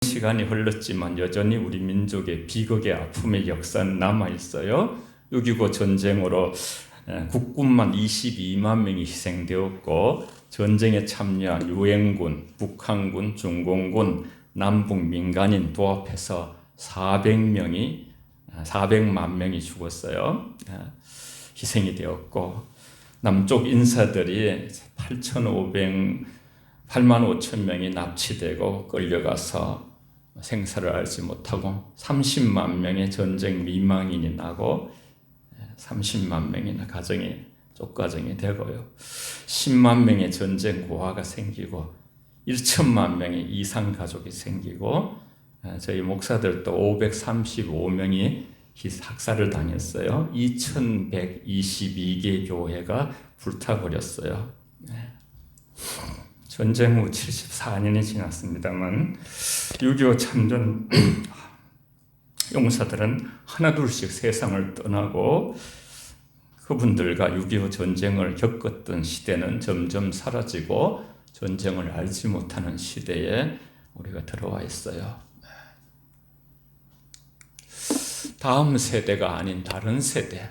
시간이 흘렀지만 여전히 우리 민족의 비극의 아픔의 역사는 남아있어요. 6.25 전쟁으로 국군만 22만 명이 희생되었고, 전쟁에 참여한 유엔군, 북한군, 중공군, 남북 민간인 도합해서 400만 명이 죽었어요. 희생이 되었고, 남쪽 인사들이 8만 5천 명이 납치되고 끌려가서 생사를 알지 못하고 30만 명의 전쟁 미망인이 나고 30만 명이나 쪽가정이 되고요. 10만 명의 전쟁 고아가 생기고 1천만 명의 이상 가족이 생기고, 저희 목사들도 535명이 학살을 당했어요. 2122개 교회가 불타버렸어요. 전쟁 후 74년이 지났습니다만 6.25 참전 용사들은 하나둘씩 세상을 떠나고, 그분들과 6.25 전쟁을 겪었던 시대는 점점 사라지고 전쟁을 알지 못하는 시대에 우리가 들어와 있어요. 다음 세대가 아닌 다른 세대,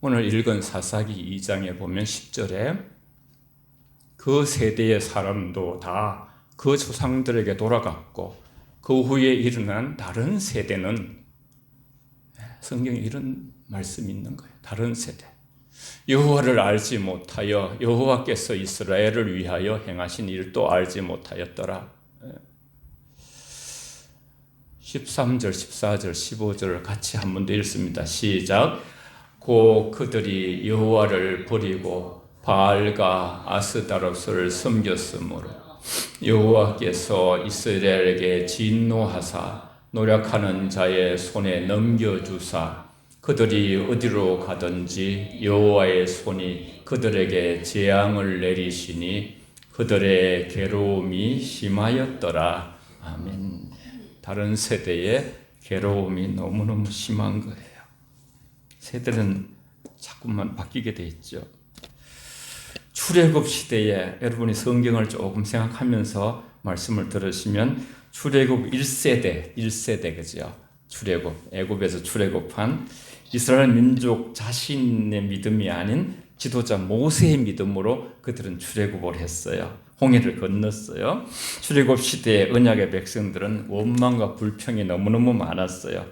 오늘 읽은 사사기 2장에 보면 10절에 그 세대의 사람도 다 그 조상들에게 돌아갔고, 그 후에 일어난 다른 세대는, 성경에 이런 말씀이 있는 거예요. 다른 세대, 여호와를 알지 못하여 여호와께서 이스라엘을 위하여 행하신 일도 알지 못하였더라. 13절, 14절, 15절을 같이 한 번 더 읽습니다. 시작. 고 그들이 여호와를 버리고 바알과 아스다롯을 섬겼으므로 여호와께서 이스라엘에게 진노하사 노력하는 자의 손에 넘겨주사 그들이 어디로 가든지 여호와의 손이 그들에게 재앙을 내리시니 그들의 괴로움이 심하였더라. 아멘. 다른 세대의 괴로움이 너무너무 심한 거예요. 세대는 자꾸만 바뀌게 돼 있죠. 출애굽 시대에 여러분이 성경을 조금 생각하면서 말씀을 들으시면 출애굽 1세대 그죠? 출애굽, 애굽에서 출애굽한 이스라엘 민족 자신의 믿음이 아닌 지도자 모세의 믿음으로 그들은 출애굽을 했어요. 홍해를 건넜어요. 출애굽 시대의 언약의 백성들은 원망과 불평이 너무너무 많았어요.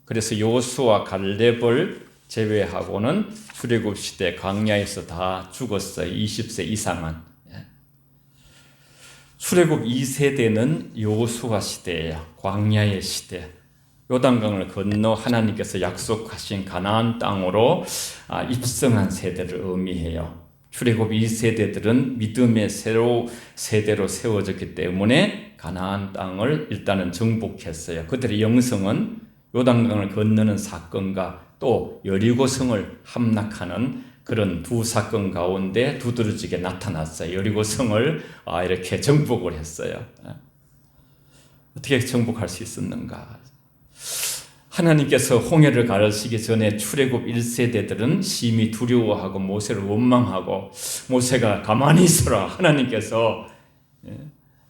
그래서 여호수아 갈렙을 제외하고는 출애굽 시대 광야에서 다 죽었어요. 20세 이상은. 출애굽 2세대는 여호수아 시대예요. 광야의 시대. 요단강을 건너 하나님께서 약속하신 가나안 땅으로 입성한 세대를 의미해요. 출애굽 2세대들은 믿음의 새로 세대로 세워졌기 때문에 가나안 땅을 일단은 정복했어요. 그들의 영성은 요단강을 건너는 사건과 또 여리고성을 함락하는 그런 두 사건 가운데 두드러지게 나타났어요. 여리고성을 이렇게 정복을 했어요. 어떻게 정복할 수 있었는가? 하나님께서 홍해를 가르치기 전에 출애굽 1세대들은 심히 두려워하고 모세를 원망하고, 모세가 가만히 있어라, 하나님께서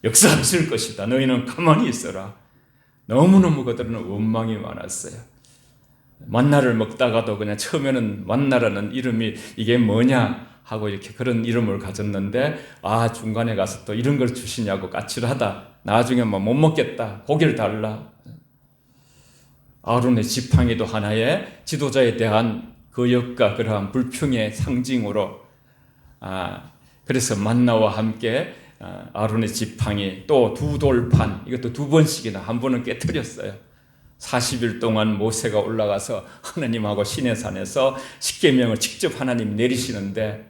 역사하실 것이다, 너희는 가만히 있어라. 너무너무 그들은 원망이 많았어요. 만나를 먹다가도 그냥 처음에는 만나라는 이름이 이게 뭐냐 하고 이렇게 그런 이름을 가졌는데, 중간에 가서 또 이런 걸 주시냐고 까칠하다, 나중에 못 먹겠다, 고기를 달라. 아론의 지팡이도 하나의 지도자에 대한 거역과 그러한 불평의 상징으로, 그래서 만나와 함께 아론의 지팡이, 또 두 돌판, 이것도 두 번씩이나, 한 번은 깨뜨렸어요. 40일 동안 모세가 올라가서 하나님하고 시내산에서 십계명을 직접 하나님 내리시는데,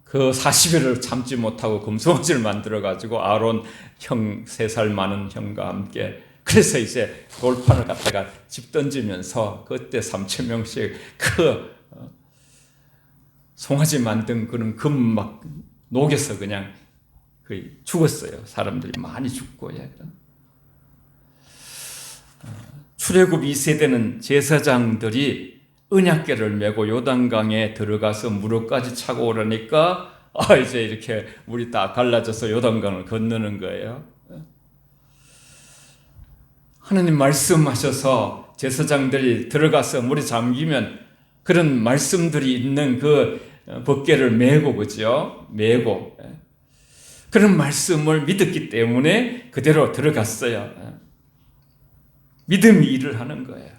그 40일을 참지 못하고 금송아지를 만들어가지고 아론 형, 3살 많은 형과 함께, 그래서 이제 돌판을 갖다가 집 던지면서 그때 3,000명씩 그 송아지 만든 그런 금 막 녹여서 그냥 죽었어요. 사람들이 많이 죽고. 출애굽 2세대는 제사장들이 은약궤를 메고 요단강에 들어가서 무릎까지 차고 오르니까 이제 이렇게 물이 딱 갈라져서 요단강을 건너는 거예요. 하나님 말씀하셔서 제사장들이 들어가서 물에 잠기면 그런 말씀들이 있는 그 벗개를 메고, 그죠? 메고. 그런 말씀을 믿었기 때문에 그대로 들어갔어요. 믿음이 일을 하는 거예요.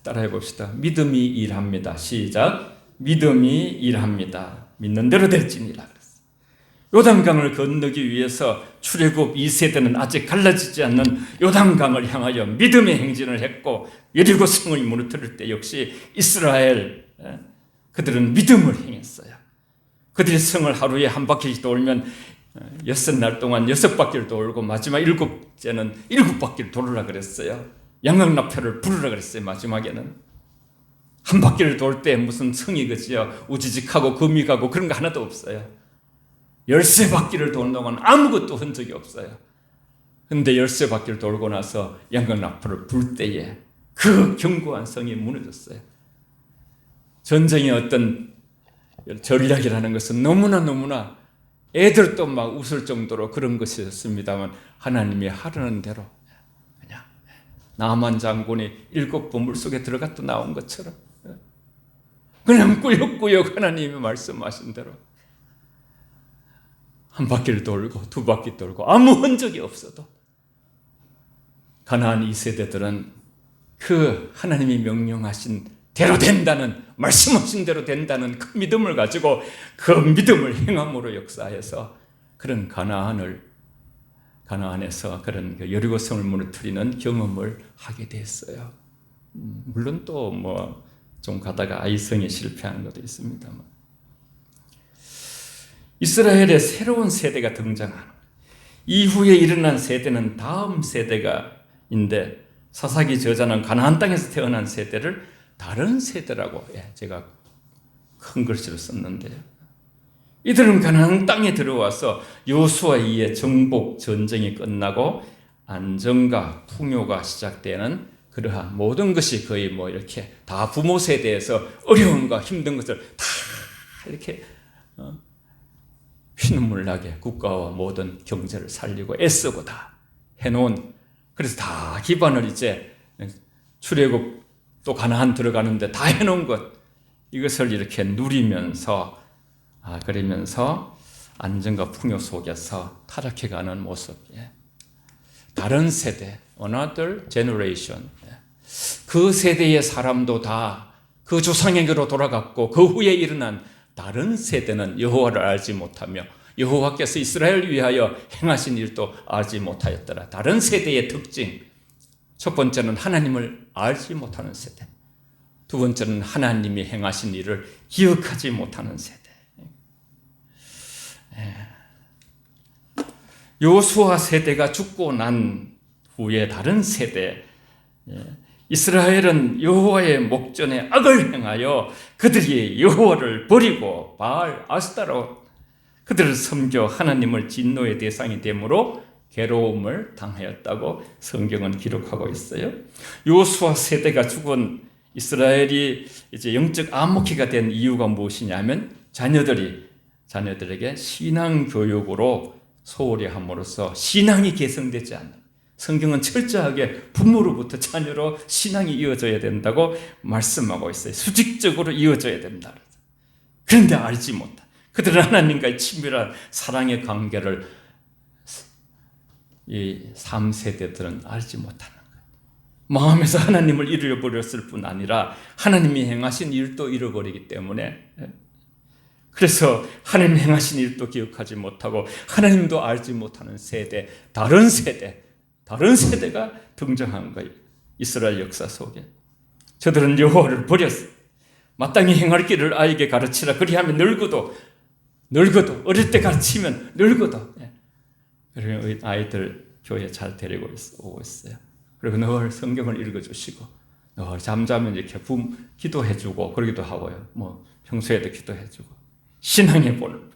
따라해 봅시다. 믿음이 일합니다. 시작. 믿음이 일합니다. 믿는 대로 될지니라. 요단강을 건너기 위해서 출애굽 2세대는 아직 갈라지지 않는 요단강을 향하여 믿음의 행진을 했고, 여리고 성을 무너뜨릴 때 역시 이스라엘 그들은 믿음을 행했어요. 그들이 성을 하루에 한 바퀴씩 돌면 6날 동안 6바퀴를 돌고 마지막 7째는 7바퀴를 돌으라 그랬어요. 양각나팔을 부르라 그랬어요. 마지막에는 한 바퀴를 돌 때 무슨 성이 그지요, 우지직하고 금이 가고 그런 거 하나도 없어요. 13바퀴를 도는 동안 아무것도 흔적이 없어요. 근데 13바퀴를 돌고 나서 양각나팔을 불 때에 그 견고한 성이 무너졌어요. 전쟁의 어떤 전략이라는 것은 너무나 애들도 막 웃을 정도로 그런 것이었습니다만, 하나님이 하라는 대로 그냥 나만 장군이 7번 물속에 들어갔다 나온 것처럼 그냥 꾸역꾸역 하나님이 말씀하신 대로 한 바퀴를 돌고 2바퀴 돌고 아무 흔적이 없어도 가나안 2세대들은 그 하나님이 명령하신 대로 된다는, 말씀하신 대로 된다는 그 믿음을 가지고 그 믿음을 행함으로 역사해서 그런 가나안에서 그런 여리고성을 무너뜨리는 경험을 하게 됐어요. 물론 또 뭐 좀 가다가 아이성에 실패하는 것도 있습니다만, 이스라엘의 새로운 세대가 등장하는, 이후에 일어난 세대는 다음 세대가인데, 사사기 저자는 가나안 땅에서 태어난 세대를 다른 세대라고 제가 큰 글씨로 썼는데요. 이들은 가나안 땅에 들어와서 여호수아 이후에 정복 전쟁이 끝나고 안정과 풍요가 시작되는 그러한 모든 것이 거의 뭐 이렇게 다 부모 세대에서 어려움과 힘든 것을 다 이렇게 피눈물 나게 국가와 모든 경제를 살리고 애쓰고 다 해놓은, 그래서 다 기반을 이제 출애굽 또 가나안 들어가는데 다 해놓은 것, 이것을 이렇게 누리면서 그러면서 안정과 풍요 속에서 타락해가는 모습. 다른 세대, another generation. 그 세대의 사람도 다 그 조상에게로 돌아갔고, 그 후에 일어난 다른 세대는 여호와를 알지 못하며 여호와께서 이스라엘을 위하여 행하신 일도 알지 못하였더라. 다른 세대의 특징, 첫 번째는 하나님을 알지 못하는 세대, 두 번째는 하나님이 행하신 일을 기억하지 못하는 세대. 여호수아 세대가 죽고 난 후에 다른 세대, 이스라엘은 여호와의 목전에 악을 행하여 그들이 여호와를 버리고 바알 아스타로 그들을 섬겨 하나님을 진노의 대상이 되므로 괴로움을 당하였다고 성경은 기록하고 있어요. 여호수아 세대가 죽은 이스라엘이 이제 영적 암흑기가 된 이유가 무엇이냐면, 자녀들에게 신앙 교육으로 소홀히 함으로써 신앙이 개성되지 않는, 성경은 철저하게 부모로부터 자녀로 신앙이 이어져야 된다고 말씀하고 있어요. 수직적으로 이어져야 된다. 그런데 알지 못한, 그들은 하나님과의 친밀한 사랑의 관계를 이 3세대들은 알지 못하는 거예요. 마음에서 하나님을 잃어버렸을 뿐 아니라 하나님이 행하신 일도 잃어버리기 때문에, 그래서 하나님 행하신 일도 기억하지 못하고 하나님도 알지 못하는 세대, 다른 세대가 등장한 거예요. 이스라엘 역사 속에 저들은 여호와를 버렸어요. 마땅히 행할 길을 아이에게 가르치라. 그리하면 늙어도 어릴 때 가르치면 늙어도. 그리고 아이들 교회 잘 데리고 오고 있어요. 그리고 늘 성경을 읽어주시고 늘 잠자면 이렇게 기도해주고 그러기도 하고요. 뭐 평소에도 기도해주고 신앙의 본을.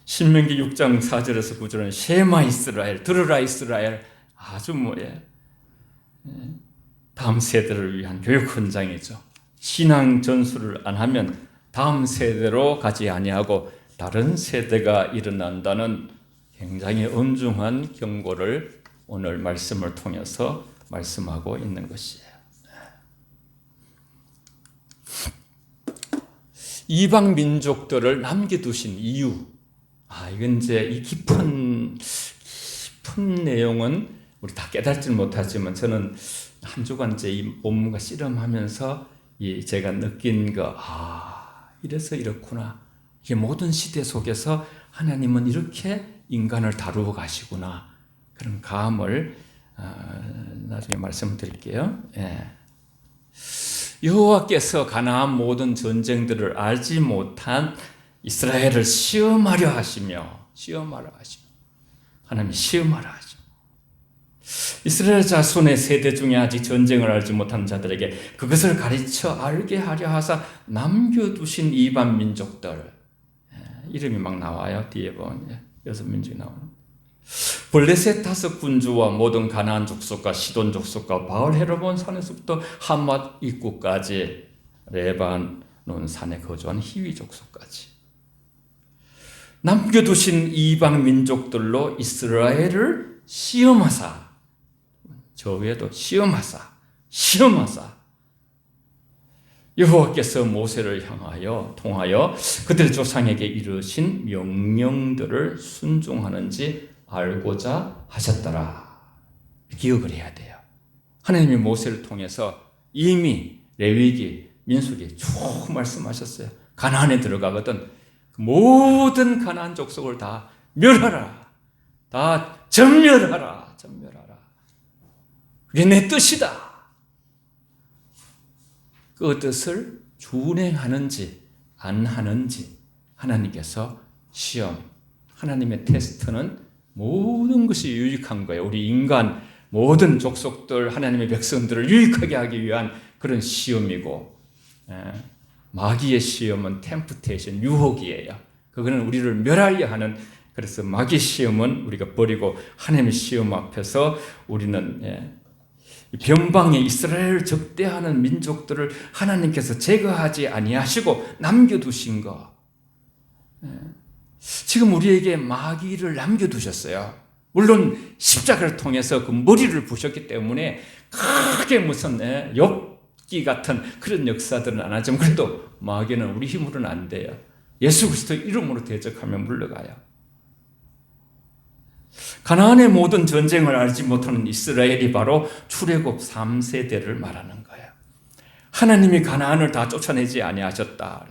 신명기 6장 4절에서 9절은 쉐마 이스라엘, 들으라 이스라엘, 아주 다음 세대를 위한 교육 헌장이죠. 신앙 전수를 안 하면 다음 세대로 가지 아니하고 다른 세대가 일어난다는 굉장히 엄중한 경고를 오늘 말씀을 통해서 말씀하고 있는 것이에요. 이방 민족들을 남겨두신 이유. 이건 이제 이 깊은 내용은 우리 다 깨닫지는 못하지만 저는 한 주간 이제 이 본문과 씨름하면서 제가 느낀 거, 이래서 이렇구나. 이게 모든 시대 속에서 하나님은 이렇게 인간을 다루어 가시구나. 그런 감을 나중에 말씀드릴게요. 여호와께서 가나안 모든 전쟁들을 알지 못한 이스라엘을 시험하려 하시며 하나님이 시험하려 하시며 이스라엘 자손의 세대 중에 아직 전쟁을 알지 못한 자들에게 그것을 가르쳐 알게 하려 하사 남겨두신 이방 민족들, 이름이 막 나와요. 뒤에 보면 6민족이 나오는. 블레셋 5 군주와 모든 가나안 족속과 시돈 족속과 바알 헤르몬 산에서부터 하맛 입구까지 레바논 산에 거주한 히위 족속까지 남겨두신 이방 민족들로 이스라엘을 시험하사, 저 위에도 시험하사 여호와께서 모세를 향하여 통하여 그들의 조상에게 이르신 명령들을 순종하는지 알고자 하셨더라. 기억을 해야 돼요. 하나님이 모세를 통해서 이미 레위기, 민수기 쭉 말씀하셨어요. 가나안에 들어가거든 모든 가나안 족속을 다 멸하라. 다 전멸하라. 그게 내 뜻이다. 그 뜻을 준행하는지 안 하는지 하나님께서 시험, 하나님의 테스트는 모든 것이 유익한 거예요. 우리 인간 모든 족속들, 하나님의 백성들을 유익하게 하기 위한 그런 시험이고, 마귀의 시험은 템프테이션, 유혹이에요. 그거는 우리를 멸하려 하는, 그래서 마귀의 시험은 우리가 버리고 하나님의 시험 앞에서 우리는 변방에 이스라엘을 적대하는 민족들을 하나님께서 제거하지 아니하시고 남겨두신 거. 지금 우리에게 마귀를 남겨두셨어요. 물론 십자가를 통해서 그 머리를 부셨기 때문에 크게 무슨 욥기 같은 그런 역사들은 안 하지만 그래도 마귀는 우리 힘으로는 안 돼요. 예수 그리스도 이름으로 대적하면 물러가요. 가나안의 모든 전쟁을 알지 못하는 이스라엘이 바로 출애굽 3세대를 말하는 거예요. 하나님이 가나안을 다 쫓아내지 아니하셨다.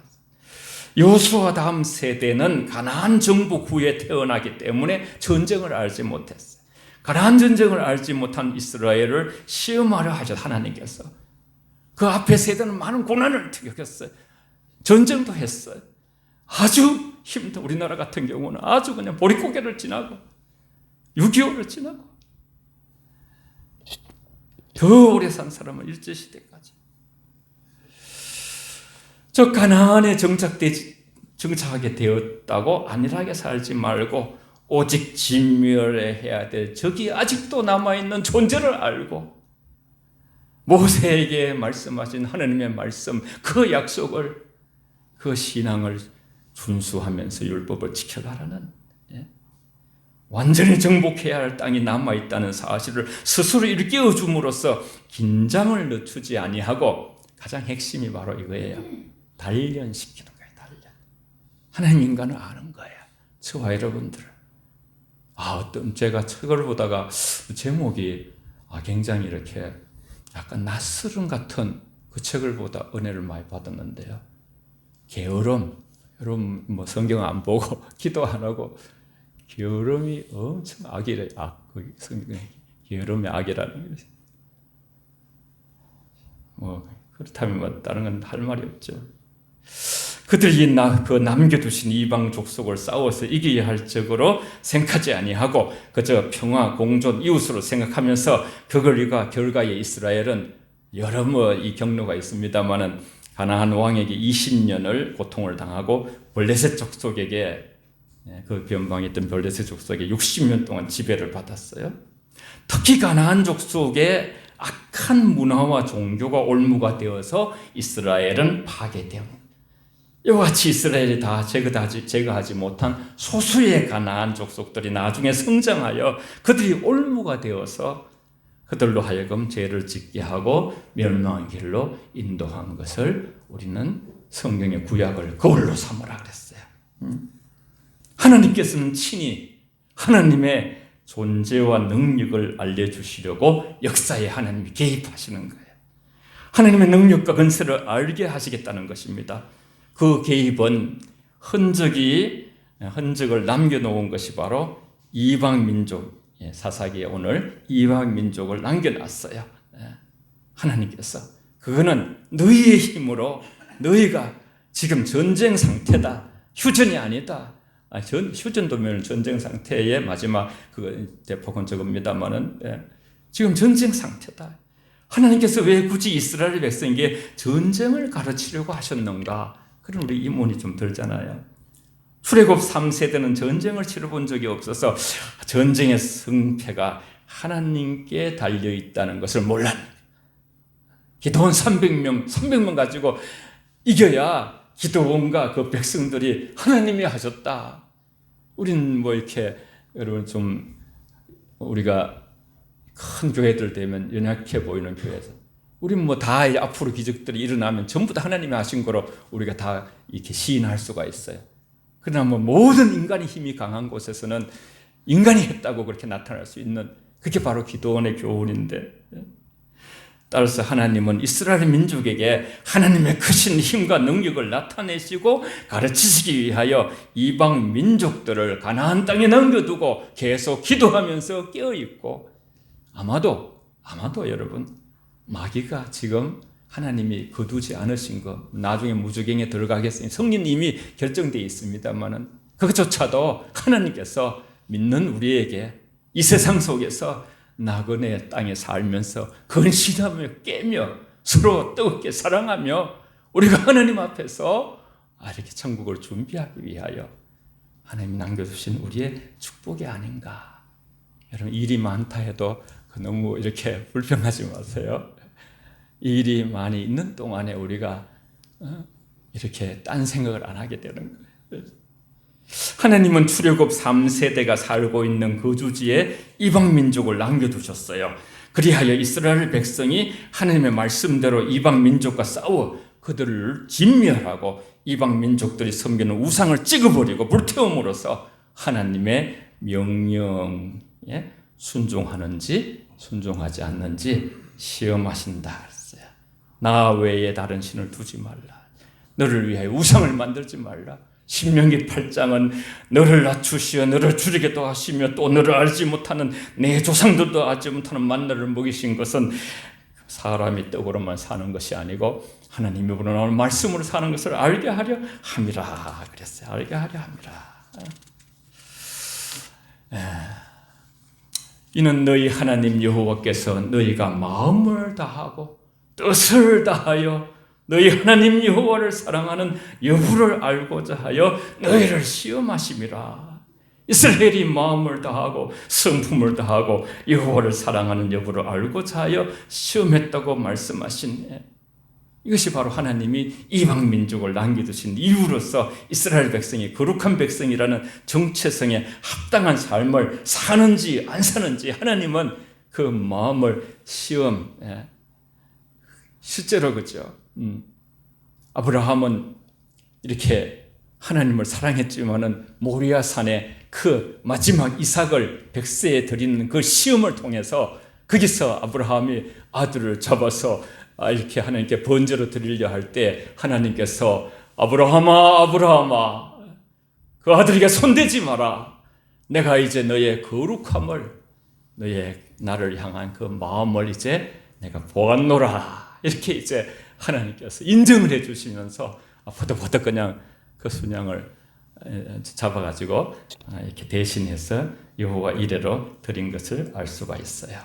여호수아 다음 세대는 가나안 정복 후에 태어나기 때문에 전쟁을 알지 못했어요. 가나안 전쟁을 알지 못한 이스라엘을 시험하려 하셨 하나님께서. 그 앞에 세대는 많은 고난을 겪었어요. 전쟁도 했어요. 아주 힘든, 우리나라 같은 경우는 아주 그냥 보릿고개를 지나고 6.25를 지나고 더 오래 산 사람은 일제시대까지. 저 가나안에 정착하게 되었다고 안일하게 살지 말고 오직 진멸해야 될 적이 아직도 남아있는 존재를 알고 모세에게 말씀하신 하나님의 말씀, 그 약속을, 그 신앙을 준수하면서 율법을 지켜가라는, 완전히 정복해야 할 땅이 남아있다는 사실을 스스로 일깨워 줌으로써 긴장을 늦추지 아니하고 가장 핵심이 바로 이거예요. 단련시키는 거예요. 단련. 하나님 인간을 아는 거예요. 저와 여러분들을. 어떤 제가 책을 보다가 제목이 굉장히 이렇게 약간 낯설은 같은 그 책을 보다 은혜를 많이 받았는데요. 게으름. 여러분 뭐 성경 안 보고 기도 안 하고 게으름이 엄청 악이래. 그 성경에 게으름이 악이라는 것이. 그렇다면 뭐 다른 건 할 말이 없죠. 그들이 그 남겨두신 이방 족속을 싸워서 이겨야 할 적으로 생각하지 아니하고 그저 평화, 공존, 이웃으로 생각하면서 그걸 결과에 이스라엘은 여러 이 경로가 있습니다만은 가나안 왕에게 20년을 고통을 당하고 블레셋 족속에게 그 변방에 있던 블레셋 족속에 60년 동안 지배를 받았어요. 특히 가나안 족속의 악한 문화와 종교가 올무가 되어서 이스라엘은 파괴되었습니다. 이와 같이 이스라엘이 다 제거하지 못한 소수의 가나안 족속들이 나중에 성장하여 그들이 올무가 되어서 그들로 하여금 죄를 짓게 하고 멸망의 길로 인도한 것을 우리는 성경의 구약을 거울로 삼으라 그랬어요. 하나님께서는 친히 하나님의 존재와 능력을 알려주시려고 역사에 하나님이 개입하시는 거예요. 하나님의 능력과 근세를 알게 하시겠다는 것입니다. 그 개입은 흔적을 남겨놓은 것이 바로 이방 민족, 사사기에 오늘 이방 민족을 남겨놨어요. 하나님께서 그거는 너희의 힘으로 너희가 지금 전쟁 상태다, 휴전이 아니다. 휴전도면 전쟁 상태의 마지막 대폭은 적읍니다만은 지금 전쟁 상태다. 하나님께서 왜 굳이 이스라엘 백성에게 전쟁을 가르치려고 하셨는가? 그런 우리 의문이 좀 들잖아요. 출애굽 3세대는 전쟁을 치러본 적이 없어서 전쟁의 승패가 하나님께 달려있다는 것을 몰랐는 거예요. 기드온 300명 가지고 이겨야 기드온과 그 백성들이 하나님이 하셨다. 우린 이렇게 여러분 좀 우리가 큰 교회들 되면 연약해 보이는 교회에서 우린 다 앞으로 기적들이 일어나면 전부 다 하나님이 하신 거로 우리가 다 이렇게 시인할 수가 있어요. 그러나 모든 인간의 힘이 강한 곳에서는 인간이 했다고 그렇게 나타날 수 있는 그게 바로 기드온의 교훈인데, 따라서 하나님은 이스라엘 민족에게 하나님의 크신 힘과 능력을 나타내시고 가르치시기 위하여 이방 민족들을 가나안 땅에 남겨두고 계속 기도하면서 깨어있고, 아마도 여러분 마귀가 지금 하나님이 거두지 않으신 것, 나중에 무저갱에 들어가겠으니 성리는 이미 결정되어 있습니다만은 그것조차도 하나님께서 믿는 우리에게 이 세상 속에서 나그네 땅에 살면서 근신하며 깨며 서로 뜨겁게 사랑하며 우리가 하나님 앞에서 이렇게 천국을 준비하기 위하여 하나님이 남겨주신 우리의 축복이 아닌가. 여러분 일이 많다 해도 너무 이렇게 불평하지 마세요. 일이 많이 있는 동안에 우리가 이렇게 딴 생각을 안 하게 되는 거예요. 하나님은 출애굽 3세대가 살고 있는 거주지에 이방 민족을 남겨두셨어요. 그리하여 이스라엘 백성이 하나님의 말씀대로 이방 민족과 싸워 그들을 진멸하고 이방 민족들이 섬기는 우상을 찍어버리고 불태움으로써 하나님의 명령에 순종하는지 순종하지 않는지 시험하신다 했어요. 나 외에 다른 신을 두지 말라. 너를 위하여 우상을 만들지 말라. 신명기 8장은 너를 낮추시어 너를 줄이게도 하시며 또 너를 알지 못하는 내 조상들도 알지 못하는 만나를 먹이신 것은 사람이 떡으로만 사는 것이 아니고 하나님이 우러나오는 말씀으로 사는 것을 알게 하려 함이라 그랬어요. 알게 하려 함이라. 이는 너희 하나님 여호와께서 너희가 마음을 다하고 뜻을 다하여 너희 하나님 여호와를 사랑하는 여부를 알고자 하여 너희를 시험하심이라. 이스라엘이 마음을 다하고 성품을 다하고 여호와를 사랑하는 여부를 알고자 하여 시험했다고 말씀하시네. 이것이 바로 하나님이 이방 민족을 남겨두신 이유로서 이스라엘 백성이 거룩한 백성이라는 정체성에 합당한 삶을 사는지 안 사는지 하나님은 그 마음을 실제로 그죠. 아브라함은 이렇게 하나님을 사랑했지만은 모리아 산에 그 마지막 이삭을 백세에 드리는 그 시험을 통해서 거기서 아브라함이 아들을 잡아서 이렇게 하나님께 번제로 드리려 할 때 하나님께서 아브라함아 그 아들에게 손대지 마라. 내가 이제 너의 거룩함을 너의 나를 향한 그 마음을 이제 내가 보았노라. 이렇게 이제 하나님께서 인정을 해 주시면서 버덕버덕 그냥 그 순양을 잡아가지고 이렇게 대신해서 여호와 이레로 드린 것을 알 수가 있어요.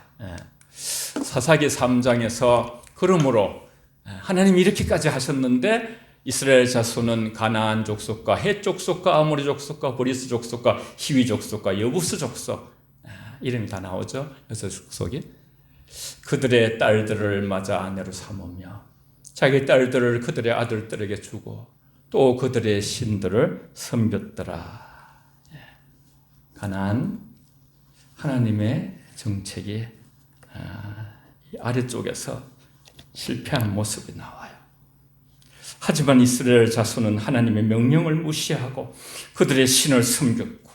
사사기 3장에서 그러므로 하나님이 이렇게까지 하셨는데 이스라엘 자손은 가나안 족속과 헷 족속과 아모리 족속과 브리스 족속과 히위 족속과 여부스 족속 이름이 다 나오죠. 여섯 족속이 그들의 딸들을 맞아 아내로 삼으며 자기 딸들을 그들의 아들들에게 주고 또 그들의 신들을 섬겼더라. 가나안 하나님의 정책이 아래쪽에서 실패한 모습이 나와요. 하지만 이스라엘 자손은 하나님의 명령을 무시하고 그들의 신을 섬겼고,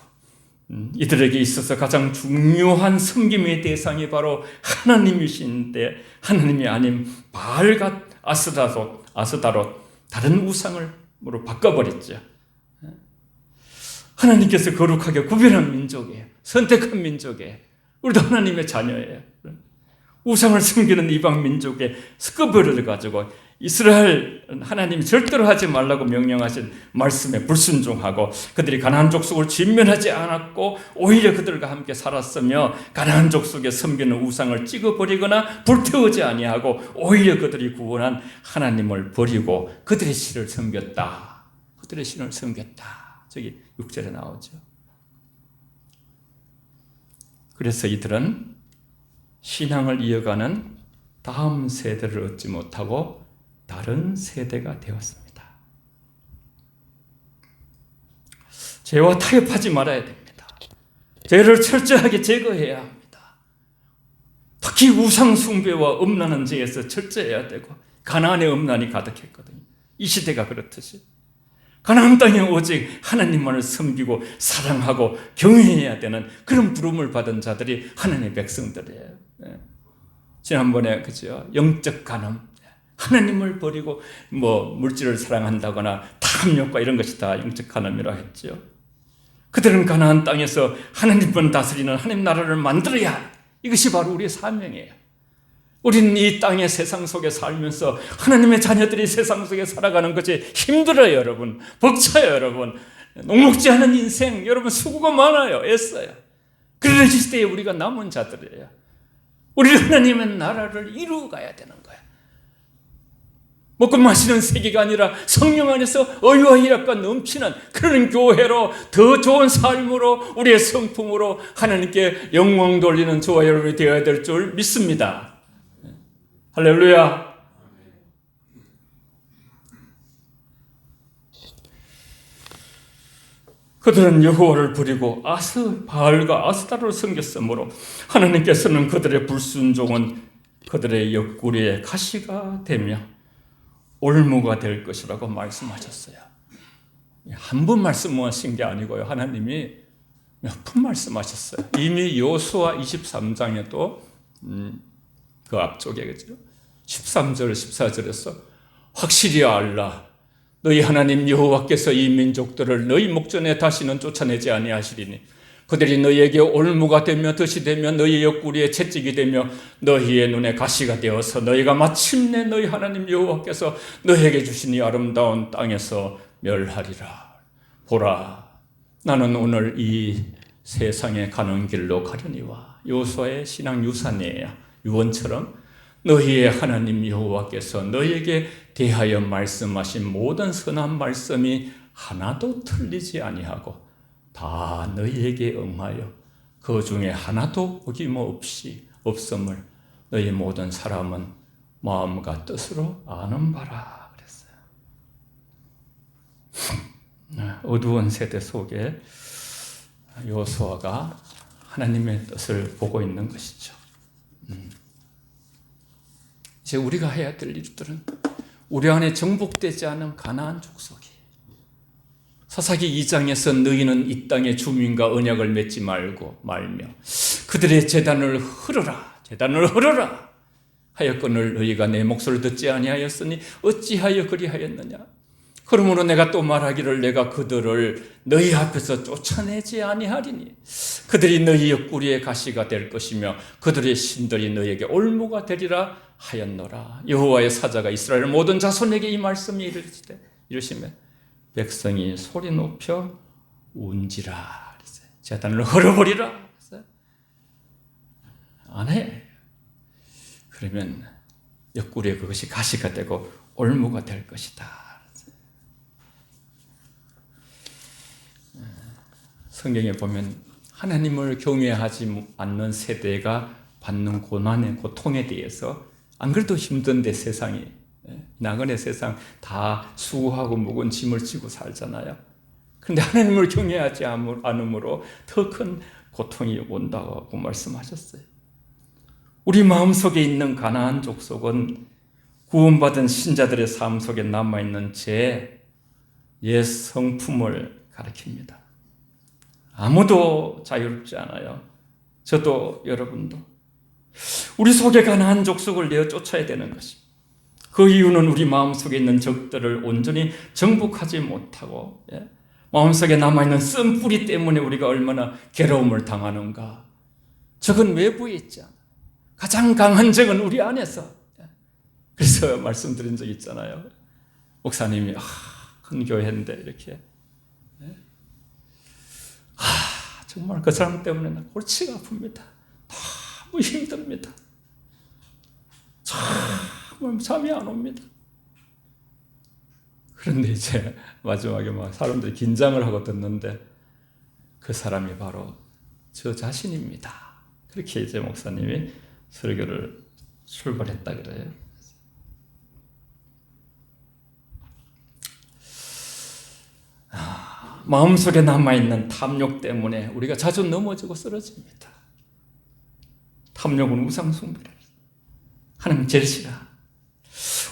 이들에게 있어서 가장 중요한 섬김의 대상이 바로 하나님이신데 하나님이 아닌 바알과 아스다롯 다른 우상으로 바꿔버렸죠. 하나님께서 거룩하게 구별한 민족이에요. 선택한 민족이에요. 우리도 하나님의 자녀예요. 우상을 섬기는 이방 민족의 스크버를 가지고 이스라엘 하나님이 절대로 하지 말라고 명령하신 말씀에 불순종하고 그들이 가나안 족속을 진멸하지 않았고 오히려 그들과 함께 살았으며 가나안 족속에 섬기는 우상을 찍어버리거나 불태우지 아니하고 오히려 그들이 구원한 하나님을 버리고 그들의 신을 섬겼다. 그들의 신을 섬겼다. 저기 6절에 나오죠. 그래서 이들은 신앙을 이어가는 다음 세대를 얻지 못하고 다른 세대가 되었습니다. 죄와 타협하지 말아야 됩니다. 죄를 철저하게 제거해야 합니다. 특히 우상 숭배와 음란한 죄에서 철저해야 되고, 가나안의 음란이 가득했거든요. 이 시대가 그렇듯이 가나안 땅에 오직 하나님만을 섬기고 사랑하고 경외해야 되는 그런 부름을 받은 자들이 하나님의 백성들이에요. 지난번에 그죠? 영적 간음, 하나님을 버리고 물질을 사랑한다거나 탐욕과 이런 것이 다 영적 간음이라 했죠. 그들은 가나안 땅에서 하나님만 다스리는 하나님 나라를 만들어야 할, 이것이 바로 우리의 사명이에요. 우리는 이 땅의 세상 속에 살면서 하나님의 자녀들이 세상 속에 살아가는 것이 힘들어요, 여러분. 벅차요, 여러분. 녹록지 않은 인생, 여러분 수고가 많아요. 애써요. 그런 시대에 우리가 남은 자들이에요. 우리는 하나님의 나라를 이루어가야 되는 거예요. 먹고 마시는 세계가 아니라 성령 안에서 의와 희락과 넘치는 그런 교회로, 더 좋은 삶으로, 우리의 성품으로 하나님께 영광 돌리는 저와 여러분이 되어야 될 줄 믿습니다. 할렐루야. 그들은 여호와를 버리고 바알과 아스타로를 섬겼으므로 하나님께서는 그들의 불순종은 그들의 옆구리에 가시가 되며 올무가 될 것이라고 말씀하셨어요. 한 번 말씀하신 게 아니고요. 하나님이 몇 번 말씀하셨어요. 이미 여호수아 23장에도 그 앞쪽에 그죠? 13절 14절에서 확실히 알라. 너희 하나님 여호와께서 이 민족들을 너희 목전에 다시는 쫓아내지 아니하시리니 그들이 너희에게 올무가 되며 덫이 되며 너희 옆구리에 채찍이 되며 너희의 눈에 가시가 되어서 너희가 마침내 너희 하나님 여호와께서 너희에게 주신 이 아름다운 땅에서 멸하리라. 보라, 나는 오늘 이 세상에 가는 길로 가려니와. 여호수아의 신앙 유산이에요. 유언처럼 너희의 하나님 여호와께서 너희에게 대하여 말씀하신 모든 선한 말씀이 하나도 틀리지 아니하고 다 너희에게 응하여 그 중에 하나도 어김없이 없음을 너희 모든 사람은 마음과 뜻으로 아는 바라 그랬어요. 어두운 세대 속에 여호수아가 하나님의 뜻을 보고 있는 것이죠. 이제 우리가 해야 될 일들은 우리 안에 정복되지 않은 가나안 족속이, 사사기 2장에서 너희는 이 땅의 주민과 언약을 맺지 말며 그들의 제단을 흐르라 하였거늘 너희가 내 목소리를 듣지 아니하였으니 어찌하여 그리하였느냐. 그러므로 내가 또 말하기를 내가 그들을 너희 앞에서 쫓아내지 아니하리니 그들이 너희 옆구리에 가시가 될 것이며 그들의 신들이 너희에게 올무가 되리라 하였노라. 여호와의 사자가 이스라엘 모든 자손에게 이 말씀이 이르시며 백성이 소리 높여 운지라. 제단을 헐어버리라. 안 해. 그러면 옆구리에 그것이 가시가 되고 올무가 될 것이다. 성경에 보면 하나님을 경외하지 않는 세대가 받는 고난의 고통에 대해서 안 그래도 힘든데 세상이 나그네 세상 다 수고하고 무거운 짐을 지고 살잖아요. 그런데 하나님을 경외하지 않으므로 더 큰 고통이 온다고 말씀하셨어요. 우리 마음속에 있는 가나안 족속은 구원받은 신자들의 삶 속에 남아있는 옛 성품을 가리킵니다. 아무도 자유롭지 않아요. 저도 여러분도. 우리 속에 가나안 족속을 내어 쫓아야 되는 것입니다. 그 이유는 우리 마음속에 있는 적들을 온전히 정복하지 못하고 마음속에 남아있는 쓴뿌리 때문에 우리가 얼마나 괴로움을 당하는가. 적은 외부에 있지 않아. 가장 강한 적은 우리 안에서. 그래서 말씀드린 적 있잖아요. 목사님이 큰 교회인데 이렇게 정말 그 사람 때문에 나 골치가 아픕니다. 너무 힘듭니다. 정말 잠이 안 옵니다. 그런데 이제 마지막에 막 사람들이 긴장을 하고 듣는데 그 사람이 바로 저 자신입니다. 그렇게 이제 목사님이 설교를 출발했다 그래요. 마음속에 남아있는 탐욕 때문에 우리가 자주 넘어지고 쓰러집니다. 탐욕은 우상숭배를 하나님 제일 싫어.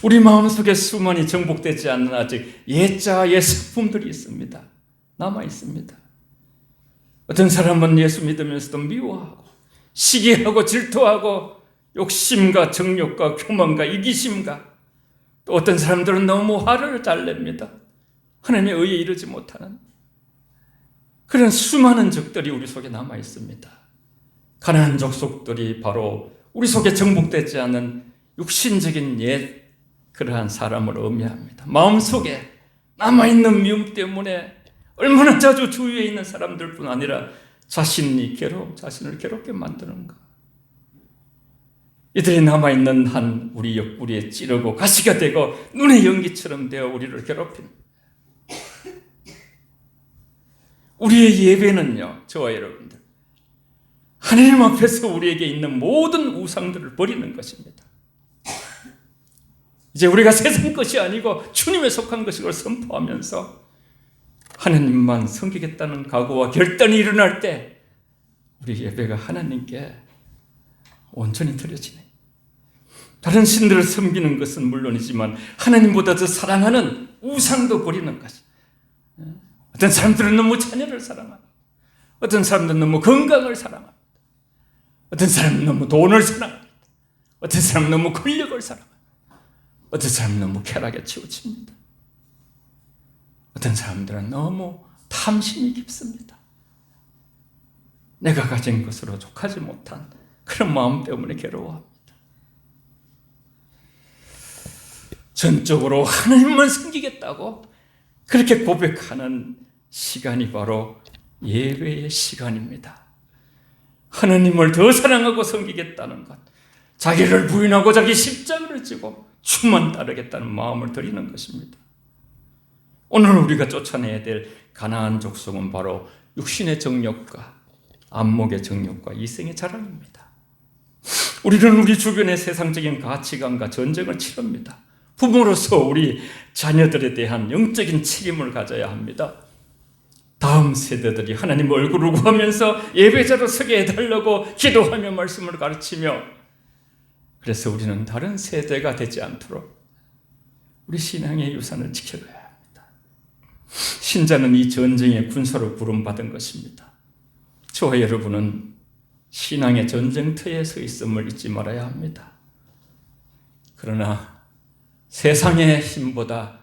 우리 마음속에 수많이 정복되지 않는 아직 옛자 옛식품들이 있습니다. 남아있습니다. 어떤 사람은 예수 믿으면서도 미워하고 시기하고 질투하고 욕심과 정욕과 교만과 이기심과 또 어떤 사람들은 너무 화를 잘 냅니다. 하나님의 의에 이르지 못하는 그런 수많은 적들이 우리 속에 남아 있습니다. 가나안 족속들이 바로 우리 속에 정복되지 않은 육신적인 옛 그러한 사람을 의미합니다. 마음속에 남아있는 미움 때문에 얼마나 자주 주위에 있는 사람들뿐 아니라 자신을 괴롭게 만드는가. 이들이 남아있는 한 우리 옆구리에 찌르고 가시가 되고 눈의 연기처럼 되어 우리를 괴롭히는 우리의 예배는요, 저와 여러분들, 하나님 앞에서 우리에게 있는 모든 우상들을 버리는 것입니다. 이제 우리가 세상 것이 아니고 주님에 속한 것을 선포하면서 하나님만 섬기겠다는 각오와 결단이 일어날 때 우리 예배가 하나님께 온전히 드려지네. 다른 신들을 섬기는 것은 물론이지만 하나님보다 더 사랑하는 우상도 버리는 것이. 어떤 사람들은 너무 자녀를 사랑합니다. 어떤 사람들은 너무 건강을 사랑합니다. 어떤 사람은 너무 돈을 사랑합니다. 어떤 사람은 너무 권력을 사랑합니다. 어떤 사람은 너무 쾌락에 치우칩니다. 어떤 사람들은 너무 탐심이 깊습니다. 내가 가진 것으로 족하지 못한 그런 마음 때문에 괴로워합니다. 전적으로 하나님만 섬기겠다고 그렇게 고백하는 시간이 바로 예배의 시간입니다. 하나님을 더 사랑하고 섬기겠다는 것, 자기를 부인하고 자기 십자가를 지고 주만 따르겠다는 마음을 드리는 것입니다. 오늘 우리가 쫓아내야 될 가나안 족속은 바로 육신의 정욕과 안목의 정욕과 이생의 자랑입니다. 우리는 우리 주변의 세상적인 가치관과 전쟁을 치릅니다. 부모로서 우리 자녀들에 대한 영적인 책임을 가져야 합니다. 다음 세대들이 하나님 얼굴을 구하면서 예배자로 서게 해달라고 기도하며 말씀을 가르치며, 그래서 우리는 다른 세대가 되지 않도록 우리 신앙의 유산을 지켜가야 합니다. 신자는 이 전쟁의 군사로 부름받은 것입니다. 저와 여러분은 신앙의 전쟁터에 서 있음을 잊지 말아야 합니다. 그러나 세상의 힘보다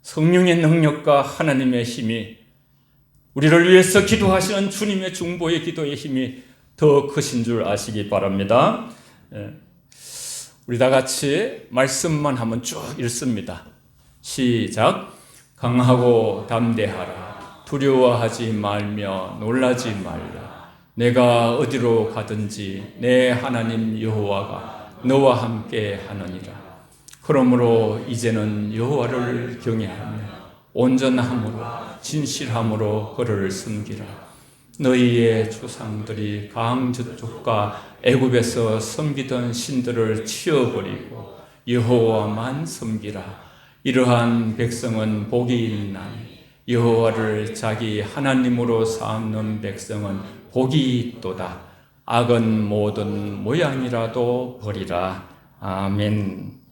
성령의 능력과 하나님의 힘이, 우리를 위해서 기도하시는 주님의 중보의 기도의 힘이 더 크신 줄 아시기 바랍니다. 우리 다 같이 말씀만 한번 쭉 읽습니다. 시작. 강하고 담대하라. 두려워하지 말며 놀라지 말라. 내가 어디로 가든지 내 하나님 여호와가 너와 함께 하느니라. 그러므로 이제는 여호와를 경외하며 온전함으로 진실함으로 그를 섬기라. 너희의 조상들이 강 저쪽과 애굽에서 섬기던 신들을 치워버리고 여호와만 섬기라. 이러한 백성은 복이 있나니 여호와를 자기 하나님으로 삼는 백성은 복이 있도다. 악은 모든 모양이라도 버리라. 아멘.